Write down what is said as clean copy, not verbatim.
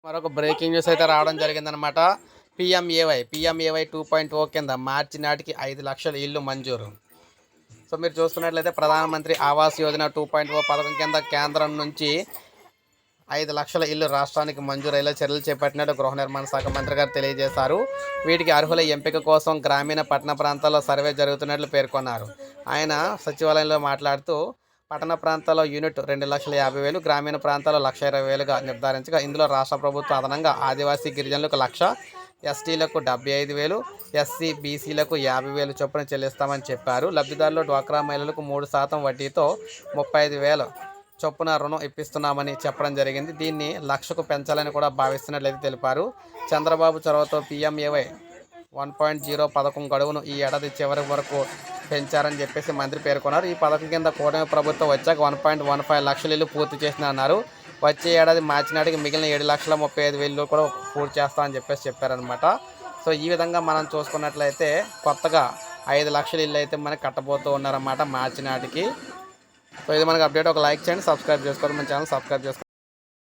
మరొక breaking news అయితే రావడం జరిగిందనమాట. పిఎంఏవై 2.0 కింద మార్చి నాటికి 5 లక్షల ఇల్లు మంజూరు. సో మీరు చూస్తున్నట్లయితే ప్రధానమంత్రి ఆవాస్ యోజన 2.0 పథకం కింద కేంద్రం నుంచి 5 లక్షల ఇల్లు రాష్ట్రానికి మంజూరయ్యేలా చర్యలు చేపట్టినట్టు గృహ నిర్మాణ శాఖ మంత్రి గారు తెలియజేశారు. వీటికి అర్హుల ఎంపిక కోసం గ్రామీణ పట్టణ ప్రాంతాల్లో సర్వే జరుగుతున్నట్లు పేర్కొన్నారు. ఆయన సచివాలయంలో మాట్లాడుతూ పట్టణ ప్రాంతాల్లో యూనిట్ 2,50,000, గ్రామీణ ప్రాంతాల్లో 1,20,000గా నిర్ధారించగా ఇందులో రాష్ట్ర ప్రభుత్వం అదనంగా ఆదివాసీ గిరిజనులకు 1,00,000, ఎస్టీలకు 75,000, ఎస్సీ బీసీలకు 50,000 చొప్పున చెల్లిస్తామని చెప్పారు. లబ్ధిదారులు డ్వాక్రా మహిళలకు 3% వడ్డీతో 35,000 చొప్పున రుణం ఇప్పిస్తున్నామని చెప్పడం జరిగింది. దీన్ని 1,00,000కు పెంచాలని కూడా భావిస్తున్నట్లయితే తెలిపారు. చంద్రబాబు చొరవతో పిఎంఏవై 1.0 పథకం గడువును ఈ ఏడాది చివరి వరకు పెంచారని చెప్పేసి మంత్రి పేర్కొన్నారు. ఈ పథకం కింద కూటమి ప్రభుత్వం వచ్చాక 1.15 లక్షల ఇల్లు పూర్తి చేసిందన్నారు. వచ్చే ఏడాది మార్చి నాటికి మిగిలిన 7,35,000 కూడా పూర్తి చేస్తామని చెప్పేసి చెప్పారనమాట. సో ఈ విధంగా మనం చూసుకున్నట్లయితే కొత్తగా 5 లక్షల ఇల్లు అయితే మనకి కట్టబోతూ ఉన్నారన్నమాట మార్చి నాటికి. సో ఇది మనకి అప్డేట్. ఒక లైక్ చేయండి, సబ్స్క్రైబ్ చేసుకోవాలి, మన ఛానల్ సబ్స్క్రైబ్ చేసుకోండి.